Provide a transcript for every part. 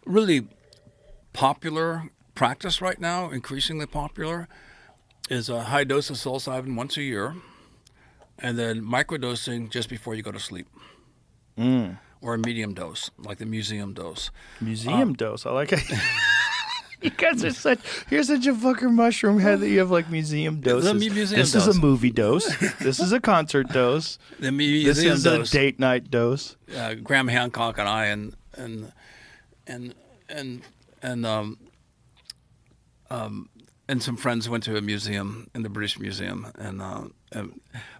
Really popular practice right now, increasingly popular, is a high dose of psilocybin once a year, and then microdosing just before you go to sleep. Or a medium dose, like the museum dose. Museum dose. I like it. You guys are you're such a fucker mushroom head that you have like museum doses. This is a movie dose. This is a concert dose. This is a date night dose. Graham Hancock and I and some friends went to a museum in the British Museum,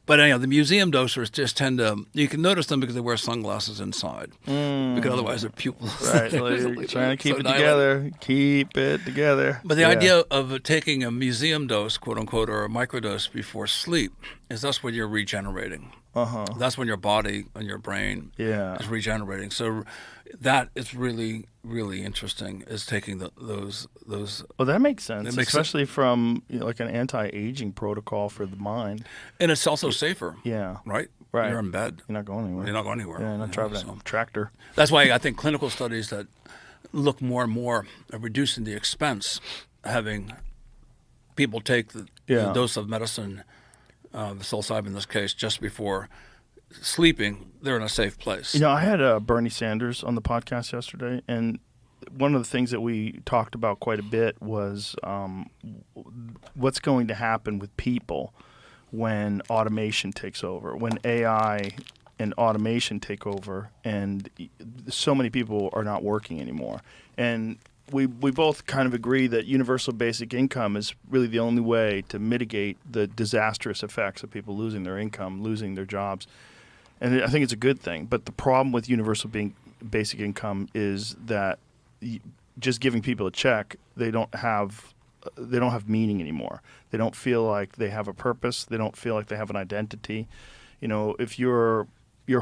but anyhow, the museum dosers just tend to. You can notice them because they wear sunglasses inside, because otherwise their pupils. Right, you're trying to keep it together. Keep it together. But the idea of taking a museum dose, quote unquote, or a microdose before sleep is that's when you're regenerating. That's when your body and your brain is regenerating. So that is really, really interesting, is taking those. Well, that makes sense, especially from like an anti-aging protocol for the mind. And it's also safer. Yeah. Right? Right. You're in bed. You're not going anywhere. You're not going anywhere. Yeah, not driving a tractor. That's why I think clinical studies that look more and more at reducing the expense, having people take the dose of medicine, psilocybin in this case, just before sleeping, they're in a safe place. I had Bernie Sanders on the podcast yesterday, and one of the things that we talked about quite a bit was what's going to happen with people when automation takes over, when AI and automation take over, and so many people are not working anymore. And we both kind of agree that universal basic income is really the only way to mitigate the disastrous effects of people losing their income, losing their jobs. And I think it's a good thing. But the problem with universal basic income is that just giving people a check, they don't have meaning anymore. They don't feel like they have a purpose. They don't feel like they have an identity. If your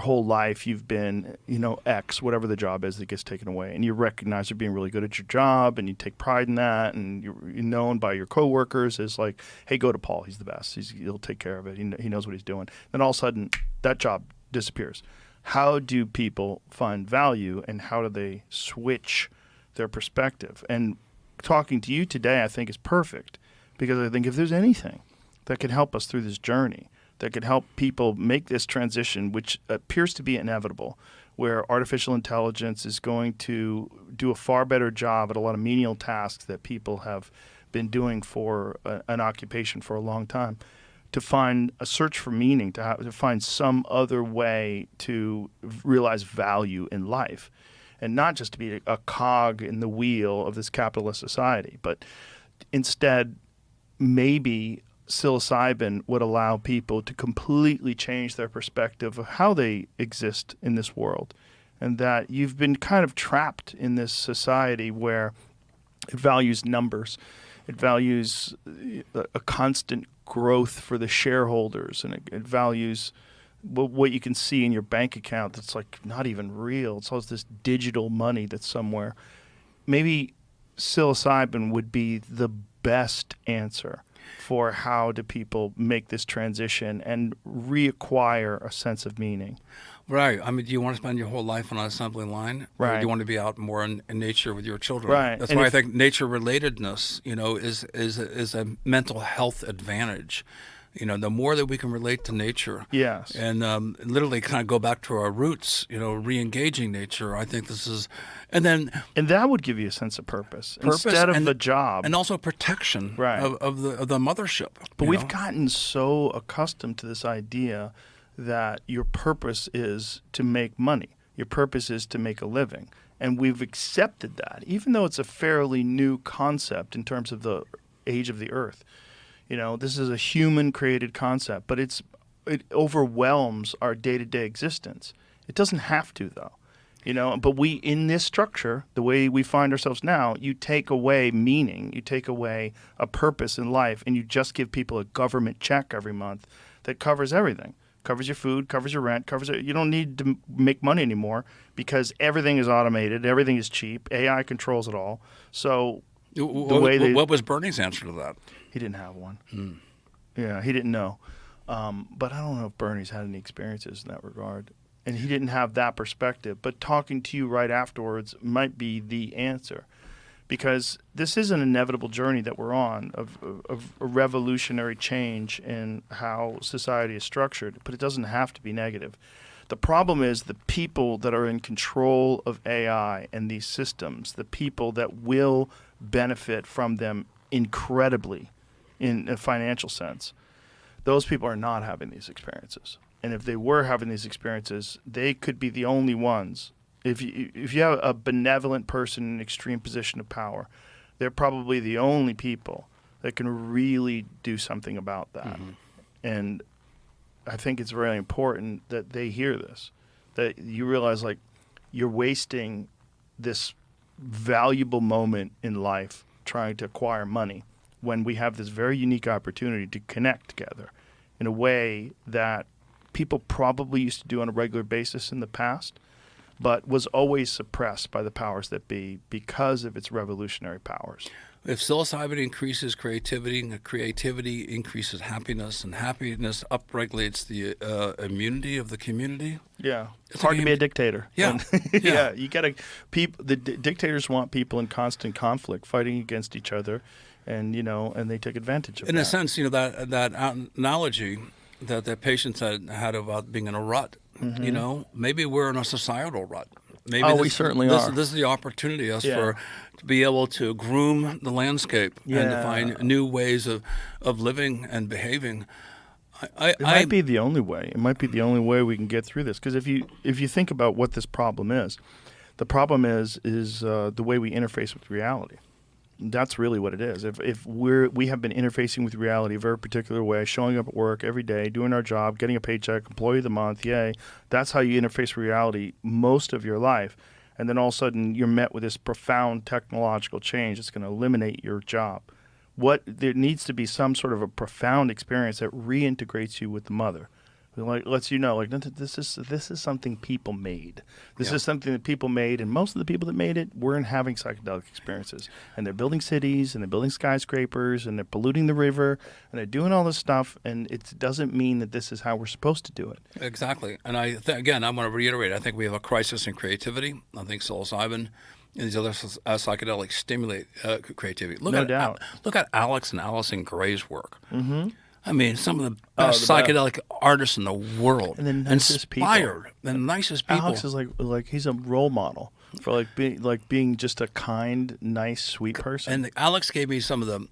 whole life you've been, X, whatever the job is that gets taken away, and you recognize you're being really good at your job, and you take pride in that, and you're known by your coworkers as like, hey, go to Paul, he's the best. He'll take care of it. He knows what he's doing. Then all of a sudden, that job disappears. How do people find value, and how do they switch their perspective? And talking to you today, I think, is perfect, because I think if there's anything that could help us through this journey, that could help people make this transition, which appears to be inevitable, where artificial intelligence is going to do a far better job at a lot of menial tasks that people have been doing for an occupation for a long time, to find a search for meaning, to find some other way to realize value in life. And not just to be a cog in the wheel of this capitalist society, but instead maybe psilocybin would allow people to completely change their perspective of how they exist in this world. And that you've been kind of trapped in this society where it values numbers. It values a constant growth for the shareholders, and it values what you can see in your bank account that's like not even real. It's all this digital money that's somewhere. Maybe psilocybin would be the best answer for how do people make this transition and reacquire a sense of meaning. Right. I mean, do you want to spend your whole life on an assembly line? Right. Or do you want to be out more in nature with your children? Right. That's why I think nature relatedness, is a mental health advantage. The more that we can relate to nature, yes, and literally kind of go back to our roots, re-engaging nature, I think this is, and that would give you a sense of purpose instead of the job, and also protection, right, of the mothership. But we've gotten so accustomed to this idea that your purpose is to make money, your purpose is to make a living, and we've accepted that, even though it's a fairly new concept in terms of the age of the Earth. This is a human-created concept, but it overwhelms our day-to-day existence. It doesn't have to, though. But we, in this structure, the way we find ourselves now, you take away meaning, you take away a purpose in life, and you just give people a government check every month that covers everything. Covers your food, covers your rent, you don't need to make money anymore because everything is automated, everything is cheap, AI controls it all. So what was Bernie's answer to that? He didn't have one. Yeah, he didn't know. But I don't know if Bernie's had any experiences in that regard. and he didn't have that perspective. But talking to you right afterwards might be the answer, because this is an inevitable journey that we're on of a revolutionary change in how society is structured, but it doesn't have to be negative. The problem is the people that are in control of AI and these systems, the people that will benefit from them incredibly in a financial sense, those people are not having these experiences. And if they were having these experiences, they could be the only ones. If you have a benevolent person in an extreme position of power, they're probably the only people that can really do something about that. Mm-hmm. And I think it's really important that they hear this, that you realize, like, you're wasting this valuable moment in life trying to acquire money when we have this very unique opportunity to connect together in a way that people probably used to do on a regular basis in the past, but was always suppressed by the powers that be because of its revolutionary powers. If psilocybin increases creativity, and creativity increases happiness, and happiness upregulates the immunity of the community. Yeah, it's hard to be a dictator. Yeah, yeah. You gotta. The dictators want people in constant conflict, fighting against each other, and and they take advantage of that. In a sense, that analogy that the patients had about being in a rut. Mm-hmm. Maybe we're in a societal rut. Maybe we certainly are. This is the opportunity to be able to groom the landscape and to find new ways of living and behaving. It might be the only way. It might be the only way we can get through this. Because if you think about what this problem is, the problem is the way we interface with reality. That's really what it is. If we have been interfacing with reality a very particular way, showing up at work every day, doing our job, getting a paycheck, employee of the month, yay, that's how you interface with reality most of your life. And then all of a sudden you're met with this profound technological change that's going to eliminate your job. There needs to be some sort of a profound experience that reintegrates you with the mother. Like, lets you know, like, this is something people made. This is something that people made, and most of the people that made it weren't having psychedelic experiences. And they're building cities, and they're building skyscrapers, and they're polluting the river, and they're doing all this stuff, and it doesn't mean that this is how we're supposed to do it. Exactly. And again, I want to reiterate, I think we have a crisis in creativity. I think psilocybin and these other psychedelics stimulate creativity. No doubt. Look at Alex and Allison Gray's work. Mm-hmm. I mean, some of the best psychedelic artists in the world. And the nicest inspired, people. The nicest people. Alex is like he's a role model for being just a kind, nice, sweet person. And Alex gave me some of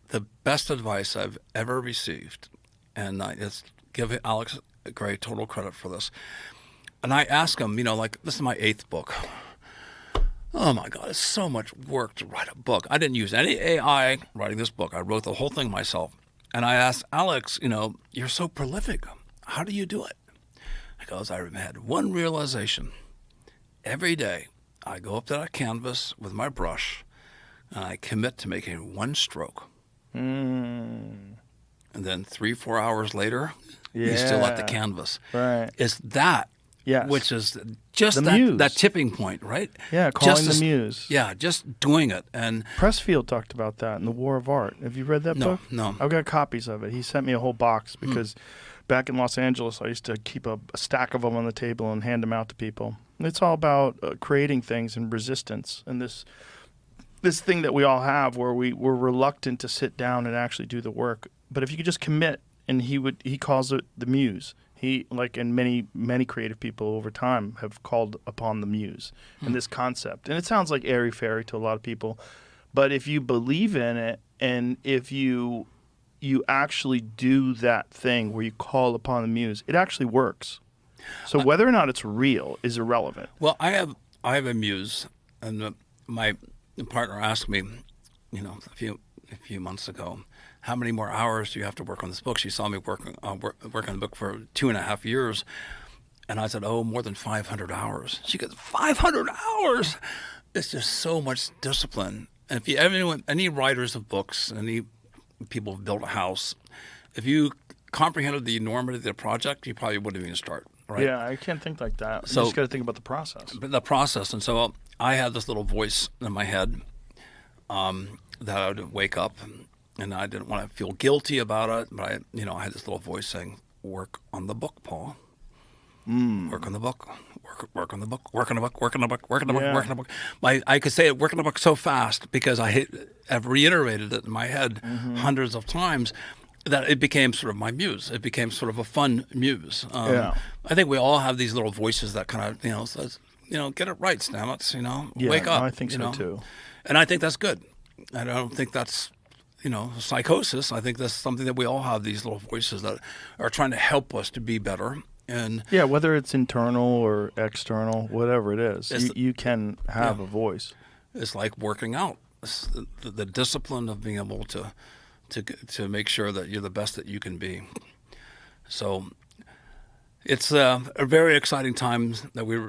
the best advice I've ever received. And I just give Alex Gray total credit for this. And I asked him, this is my 8th book. Oh my God, it's so much work to write a book. I didn't use any AI writing this book. I wrote the whole thing myself. And I asked Alex, you're so prolific. How do you do it? He goes, I had one realization. Every day I go up to that canvas with my brush and I commit to making one stroke. And then 3-4 hours later, he's still at the canvas. Right. It's that. Yes. Which is just that tipping point, right? Yeah, calling the muse. Yeah, just doing it. And Pressfield talked about that in The War of Art. Have you read that book? No. I've got copies of it. He sent me a whole box because back in Los Angeles, I used to keep a stack of them on the table and hand them out to people. And it's all about creating things and resistance and this thing that we all have where we're reluctant to sit down and actually do the work. But if you could just commit, and he calls it the muse. He, and many creative people over time have called upon the muse and this concept. And it sounds like airy-fairy to a lot of people. But if you believe in it, and if you actually do that thing where you call upon the muse, it actually works. So whether or not it's real is irrelevant. Well, I have a muse, and my partner asked me, a few months ago, how many more hours do you have to work on this book? She saw me work on the book for 2.5 years. And I said, more than 500 hours. She goes, 500 hours? It's just so much discipline. And if you any writers of books, any people who've built a house, if you comprehended the enormity of the project, you probably wouldn't even start, right? Yeah, I can't think like that. So, you just got to think about the process. But the process. And so I had this little voice in my head that I would wake up, and I didn't want to feel guilty about it, but I had this little voice saying, work on the book, Paul. Work on the book, work on the book, work on the book, work on the book, work on the book, Yeah. work on the book. I could say it, work on the book so fast because I've reiterated it in my head hundreds of times that it became sort of my muse. It became sort of a fun muse. Yeah. I think we all have these little voices that kind of, says, get it right, Stamets, Yeah, wake up. I think so too. And I think that's good. I don't think that's, psychosis. I think that's something that we all have, these little voices that are trying to help us to be better. And Yeah, whether it's internal or external, whatever it is, you can have a voice. it's like working out. It's the discipline of being able to make sure that you're the best that you can be. So it's a very exciting time that we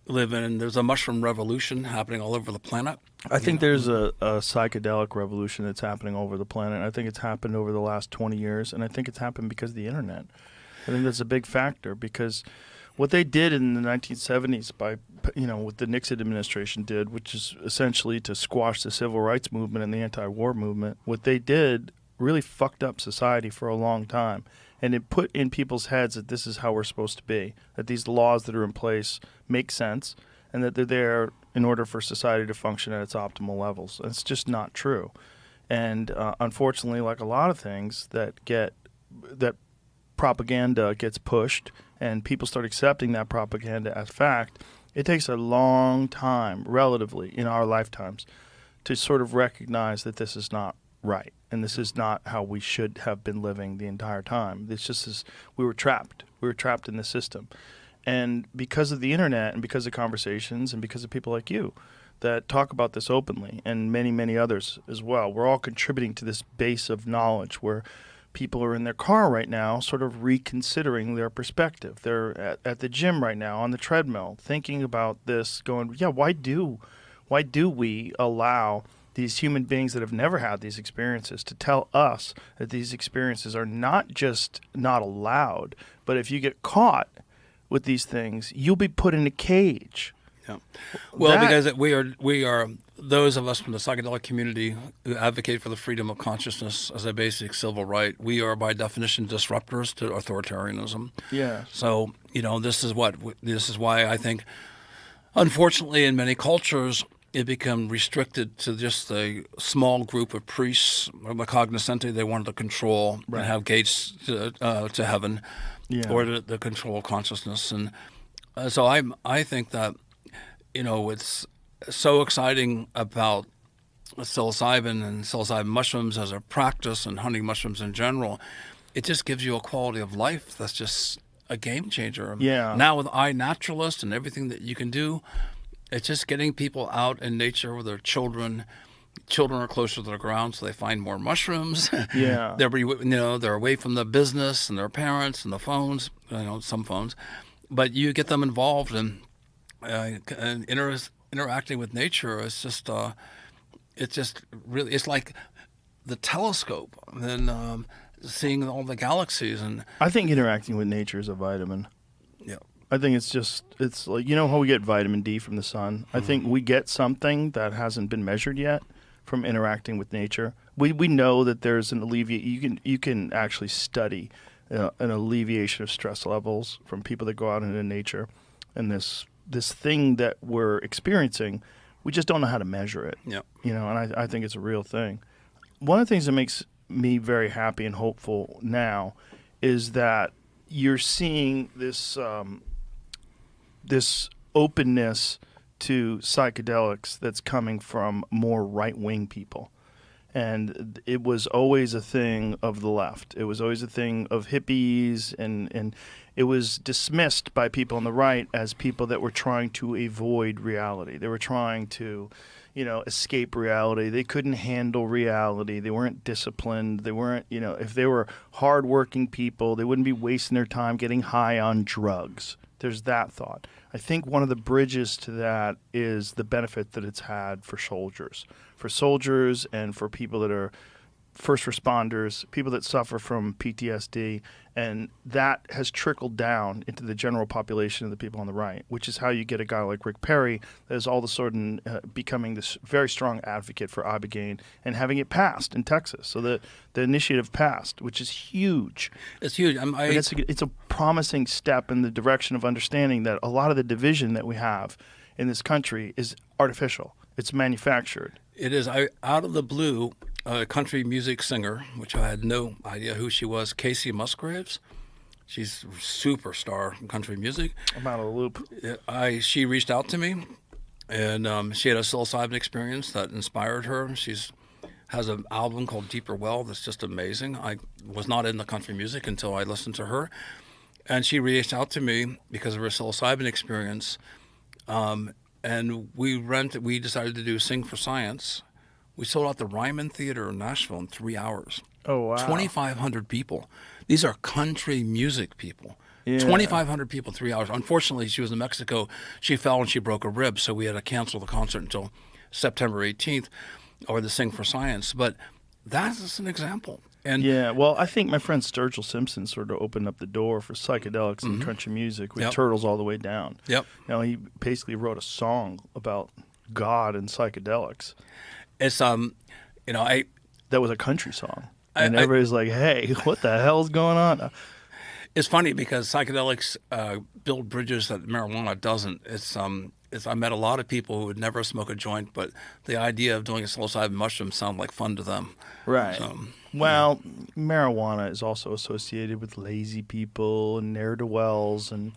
live in. There's a mushroom revolution happening all over the planet. I think there's a psychedelic revolution that's happening over the planet. I think it's happened over the last 20 years, and I think it's happened because of the internet. I think that's a big factor because what they did in the 1970s by, what the Nixon administration did, which is essentially to squash the civil rights movement and the anti-war movement, what they did really fucked up society for a long time. And it put in people's heads that this is how we're supposed to be, that these laws that are in place make sense, and that they're there in order for society to function at its optimal levels. And it's just not true. And unfortunately, like a lot of things that propaganda gets pushed and people start accepting that propaganda as fact, it takes a long time, relatively, in our lifetimes, to sort of recognize that this is not right. And this is not how we should have been living the entire time. It's just as we were trapped. We were trapped in the system. And because of the internet and because of conversations and because of people like you that talk about this openly and many, many others as well, we're all contributing to this base of knowledge where people are in their car right now sort of reconsidering their perspective. They're at the gym right now on the treadmill thinking about this, going, yeah, why do we allow these human beings that have never had these experiences to tell us that these experiences are not just not allowed, but if you get caught with these things, you'll be put in a cage. Yeah. Well, because we are those of us from the psychedelic community who advocate for the freedom of consciousness as a basic civil right. We are by definition disruptors to authoritarianism. Yeah. So this is why I think, unfortunately, in many cultures, it became restricted to just a small group of priests, the cognoscenti. They wanted to control and have gates to heaven, or to control consciousness. And so I think that it's so exciting about psilocybin and psilocybin mushrooms as a practice and hunting mushrooms in general. It just gives you a quality of life that's just a game changer. Yeah. Now with iNaturalist and everything that you can do, it's just getting people out in nature with their children. Children are closer to the ground, so they find more mushrooms. Yeah. They're away from the business and their parents and the phones. Some phones, but you get them involved and interacting with nature. It's just really, it's like the telescope and seeing all the galaxies. And I think interacting with nature is a vitamin. yeah. I think it's like, how we get vitamin D from the sun. I think we get something that hasn't been measured yet from interacting with nature. We know that there's an you can actually study an alleviation of stress levels from people that go out into nature, and this thing that we're experiencing, we just don't know how to measure it. Yeah. And I think it's a real thing. One of the things that makes me very happy and hopeful now is that you're seeing this this openness to psychedelics that's coming from more right-wing people. And it was always a thing of the left. It was always a thing of hippies, and it was dismissed by people on the right as people that were trying to avoid reality. They were trying to, escape reality. They couldn't handle reality. They weren't disciplined. They weren't, if they were hardworking people, they wouldn't be wasting their time getting high on drugs. There's that thought. I think one of the bridges to that is the benefit that it's had for soldiers and for people that are first responders, people that suffer from PTSD, and that has trickled down into the general population of the people on the right, which is how you get a guy like Rick Perry that is all of a sudden becoming this very strong advocate for Ibogaine and having it passed in Texas. So the initiative passed, which is huge. It's huge. It's a promising step in the direction of understanding that a lot of the division that we have in this country is artificial. It's manufactured. It is. Out of the blue, a country music singer, which I had no idea who she was, Casey Musgraves. She's a superstar in country music. I'm out of the loop. She reached out to me, and she had a psilocybin experience that inspired her. Has an album called Deeper Well that's just amazing. I was not into country music until I listened to her, and she reached out to me because of her psilocybin experience. And we decided to do Sing for Science. We sold out the Ryman Theater in Nashville in 3 hours. Oh, wow. 2,500 people. These are country music people. Yeah. 2,500 people, 3 hours. Unfortunately, she was in Mexico. She fell and she broke a rib, so we had to cancel the concert until September 18th, or the Sing for Science. But that is an example. And yeah, well, I think my friend Sturgill Simpson sort of opened up the door for psychedelics and country music with Turtles All the Way Down. Yep. He basically wrote a song about God and psychedelics. It's that was a country song, and everybody's like, "Hey, what the hell's going on?" It's funny because psychedelics build bridges that marijuana doesn't. I met a lot of people who would never smoke a joint, but the idea of doing a psilocybin mushroom sounded like fun to them. Right. So, well, marijuana is also associated with lazy people and ne'er-do-wells and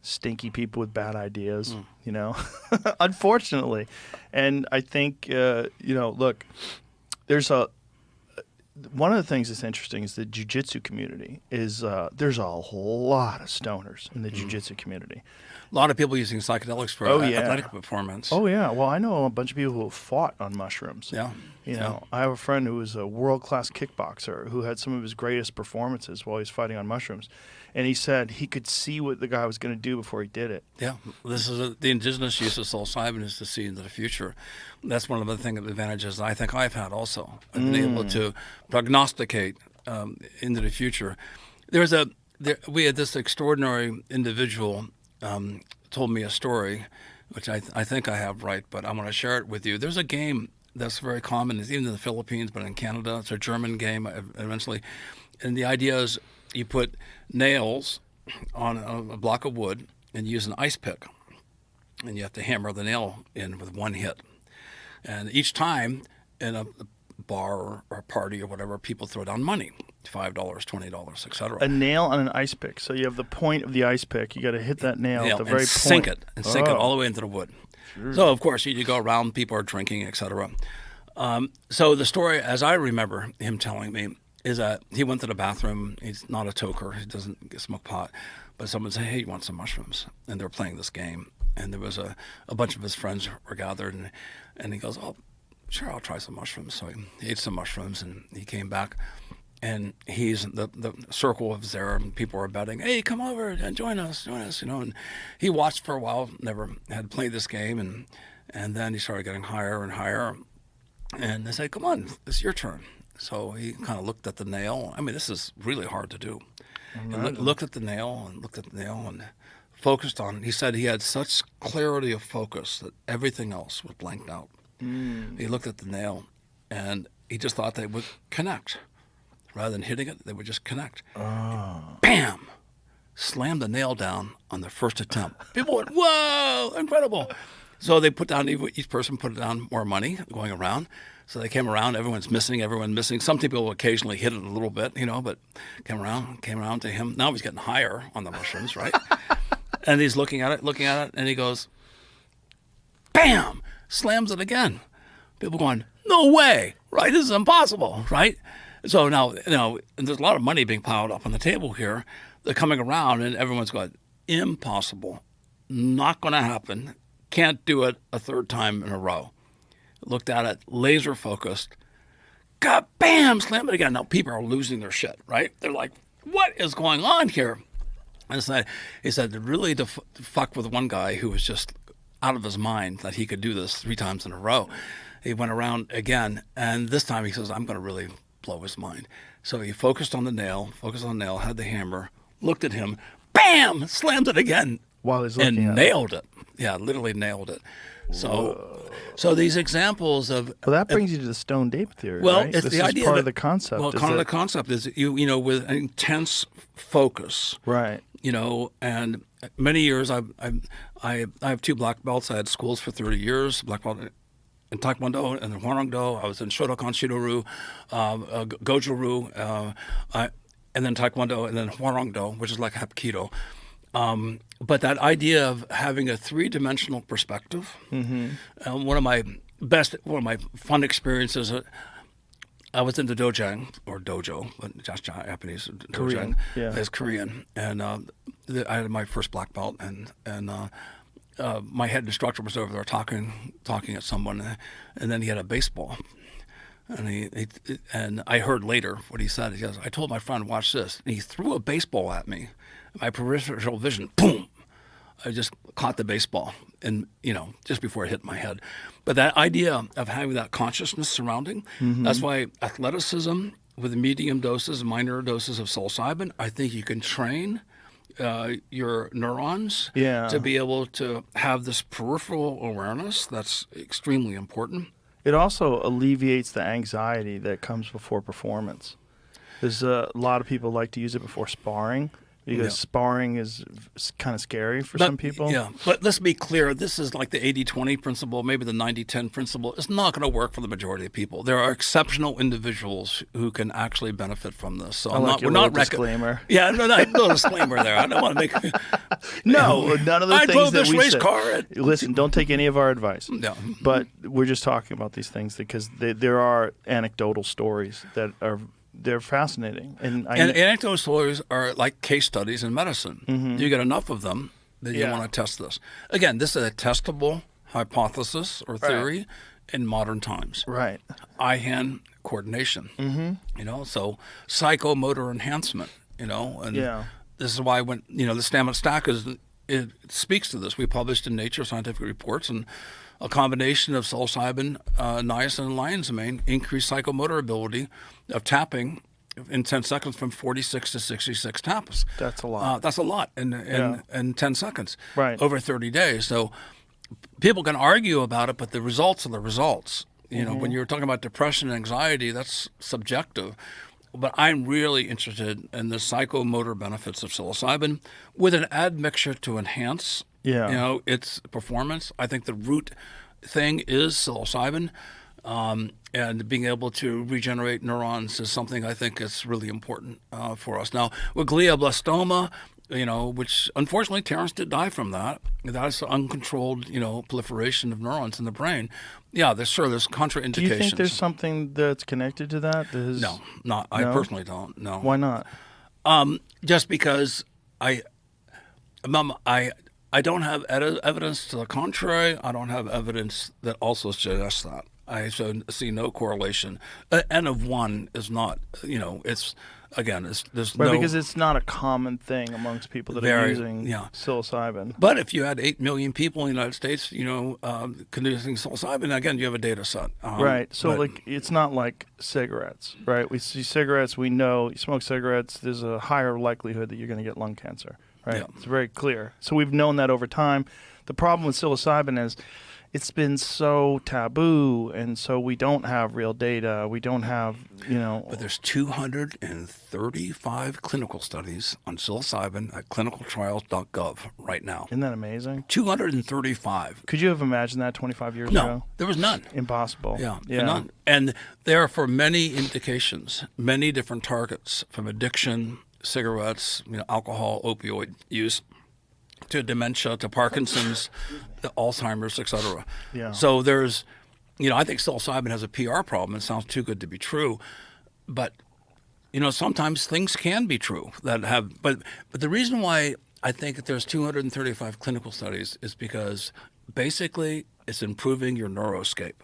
stinky people with bad ideas, unfortunately. And I think, look, one of the things that's interesting is the jiu-jitsu community is there's a lot of stoners in the jiu-jitsu community. A lot of people using psychedelics for athletic performance. Oh, yeah. Well, I know a bunch of people who have fought on mushrooms. Yeah. I have a friend who was a world-class kickboxer who had some of his greatest performances while he was fighting on mushrooms. And he said he could see what the guy was going to do before he did it. Yeah. This is the indigenous use of psilocybin is to see into the future. That's one of the advantages I think I've had also. I've been able to prognosticate into the future. We had this extraordinary individual told me a story, which I think I have right, but I want to share it with you. There's a game that's very common, it's even in the Philippines, but in Canada. It's a German game eventually. And the idea is you put nails on a block of wood and use an ice pick. And you have to hammer the nail in with one hit. And each time in a bar or a party or whatever, people throw down money. $5, $20, etc. A nail on an ice pick. So you have the point of the ice pick. You got to hit that nail at the very point. Sink it all the way into the wood. Sure. So of course you go around, people are drinking, etc. So the story, as I remember him telling me, is that he went to the bathroom. He's not a toker. He doesn't smoke pot. But someone said, "Hey, you want some mushrooms?" And they were playing this game. And there was a bunch of his friends were gathered, and he goes, "Oh, sure, I'll try some mushrooms." So he ate some mushrooms, and he came back. And the circle was there, and people were betting, "Hey, come over and join us," And he watched for a while, never had played this game, and then he started getting higher and higher. And they said, "Come on, it's your turn." So he kind of looked at the nail. I mean, this is really hard to do. And looked at the nail and focused on it. He said he had such clarity of focus that everything else was blanked out. He looked at the nail, and he just thought they would connect. Rather than hitting it, they would just connect. Oh. Bam! Slammed the nail down on the first attempt. People went, "Whoa, incredible!" So they put down, each person put down more money going around. So they came around, everyone's missing. Some people will occasionally hit it a little bit, but came around to him. Now he's getting higher on the mushrooms, right? And he's looking at it, and he goes, bam! Slams it again. People going, "No way!" Right? This is impossible, right? So now, there's a lot of money being piled up on the table here. They're coming around, and everyone's going, "Impossible. Not going to happen. Can't do it a third time in a row." Looked at it, laser focused. God, bam, slam it again. Now people are losing their shit, right? They're like, "What is going on here?" And he said, really to fuck with one guy who was just out of his mind that he could do this 3 times in a row. He went around again, and this time he says, "I'm going to really blow his mind. So he focused on the nail, had the hammer, looked at him, bam, slammed it again, While he's looking and at nailed it. Yeah, literally nailed it. So these examples of Well, that brings you to the Stone Ape theory, well, right? it's This the is idea part that, of the concept. Well, is kind of the that- concept is you know with an intense focus, Right. you know, and many years I have 2 black belts. I had schools for 30 years, black belt in Taekwondo and in Hwarangdo. I was in Shotokan Shido-ryu, Goju-ryu, and then Taekwondo and then Hwarangdo, which is like Hapkido. But that idea of having a 3-dimensional perspective, one of my fun experiences, I was in the dojo, but just Japanese Korean, dojang yeah. is Korean, and I had my first black belt, and my head instructor was over there talking at someone, and then he had a baseball. And I heard later what he said. He goes, I told my friend, watch this. And he threw a baseball at me. My peripheral vision, boom. I just caught the baseball, and just before it hit my head. But that idea of having that consciousness surrounding, that's why athleticism with medium doses, minor doses of psilocybin, I think you can train your neurons to be able to have this peripheral awareness. That's extremely important. It also alleviates the anxiety that comes before performance. There's a lot of people like to use it before sparring because sparring is kind of scary for some people. Yeah, but let's be clear. This is like the 80-20 principle, maybe the 90-10 principle. It's not going to work for the majority of people. There are exceptional individuals who can actually benefit from this. So we're not disclaimer. Yeah, no disclaimer there. I don't want to make. No, none of the I things drove that this we race said. car. Listen, don't take any of our advice. No. But we're just talking about these things because there are anecdotal stories that they're fascinating. And anecdotal stories are like case studies in medicine. You get enough of them that you want to test this. Again, this is a testable hypothesis or theory in modern times. Right. Eye-hand coordination. So psychomotor enhancement. This is why when the Stamina Stack it speaks to this. We published in Nature Scientific Reports, and a combination of psilocybin, niacin, and lion's mane increased psychomotor ability of tapping in 10 seconds from 46 to 66 taps. That's a lot. That's a lot in 10 seconds. Right. Over 30 days. So people can argue about it, but the results are the results. When you're talking about depression and anxiety, that's subjective. But I'm really interested in the psychomotor benefits of psilocybin with an admixture to enhance its performance. I think the root thing is psilocybin, and being able to regenerate neurons is something I think is really important for us. Now, with glioblastoma, which unfortunately Terrence did die from that. That's uncontrolled, proliferation of neurons in the brain. Yeah, there's contraindications. Do you think there's something that's connected to that? No, I personally don't. No. Why not? Just because I don't have evidence to the contrary. I don't have evidence that also suggests that. I see no correlation. N of 1 is not, there's no... Because it's not a common thing amongst people that are using psilocybin. But if you had 8 million people in the United States, consuming psilocybin, again, you have a data set. Right. So, it's not like cigarettes, right? We see cigarettes, we know you smoke cigarettes, there's a higher likelihood that you're going to get lung cancer, right? Yeah. It's very clear. So we've known that over time. The problem with psilocybin is it's been so taboo, and so we don't have real data. We don't have, But there's 235 clinical studies on psilocybin at clinicaltrials.gov right now. Isn't that amazing? 235. Could you have imagined that 25 years No, ago? there was none. Impossible. Yeah. None. And they are for many indications, many different targets, from addiction, cigarettes, alcohol, opioid use, to dementia, to Parkinson's, to Alzheimer's, etc. Yeah. So there's, I think psilocybin has a PR problem. It sounds too good to be true, but sometimes things can be true that have. But the reason why I think that there's 235 clinical studies is because basically it's improving your neuroscape.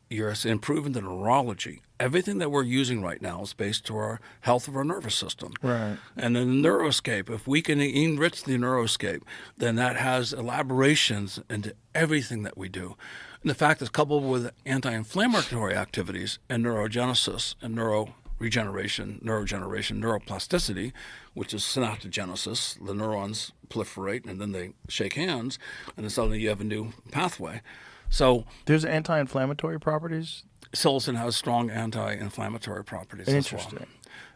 You're improving the neurology. Everything that we're using right now is based to our health of our nervous system. Right. And in the neuroscape, if we can enrich the neuroscape, then that has elaborations into everything that we do. And the fact is coupled with anti-inflammatory activities and neurogenesis and neuroregeneration, neuroplasticity, which is synaptogenesis. The neurons proliferate and then they shake hands, and then suddenly you have a new pathway. So There's anti-inflammatory properties? psilocin has strong anti-inflammatory properties as Interesting. well.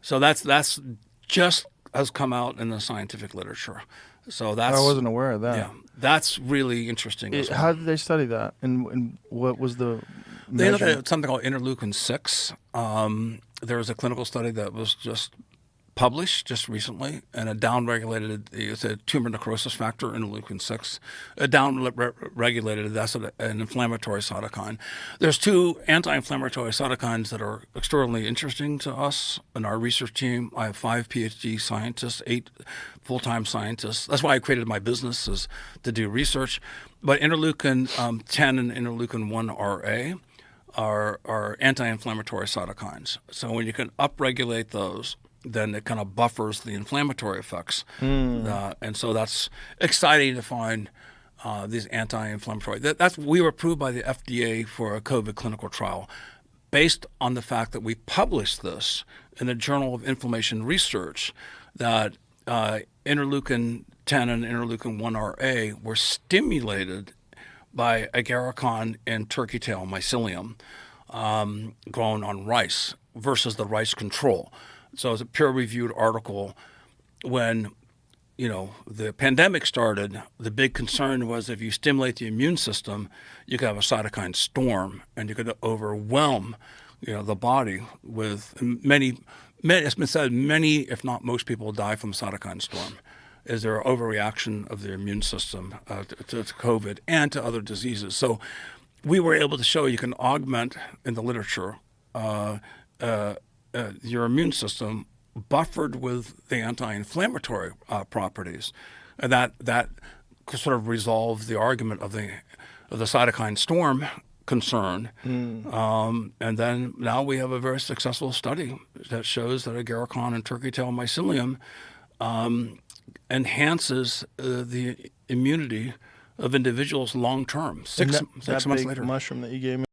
So that's just has come out in the scientific literature. So that's I wasn't aware of that. yeah, that's really interesting. As well. How did they study that? And what was the They looked measurement? at something called interleukin 6. There was a clinical study that was just published just recently, and it downregulated, it's a tumor necrosis factor, interleukin 6. It downregulated, that's an inflammatory cytokine. There's two anti-inflammatory cytokines that are extraordinarily interesting to us in our research team. I have 5 PhD scientists, 8 full-time scientists. That's why I created my business, is to do research. But interleukin 10 and interleukin 1RA are anti-inflammatory cytokines. So when you can upregulate those, then it kind of buffers the inflammatory effects. And so that's exciting to find these anti-inflammatory. We were approved by the FDA for a COVID clinical trial based on the fact that we published this in the Journal of Inflammation Research, that interleukin 10 and interleukin 1RA were stimulated by agarikon and turkey tail mycelium grown on rice versus the rice control. So it's a peer-reviewed article. When, the pandemic started, the big concern was if you stimulate the immune system, you could have a cytokine storm, and you could overwhelm, the body with many. It's been said many, if not most people, die from cytokine storm. Is there an overreaction of the immune system to COVID and to other diseases? So we were able to show you can augment in the literature your immune system buffered with the anti-inflammatory properties, and that sort of resolved the argument of the cytokine storm concern. And then now we have a very successful study that shows that agarikon and turkey tail mycelium enhances the immunity of individuals long term. Six months big later. mushroom that you gave me.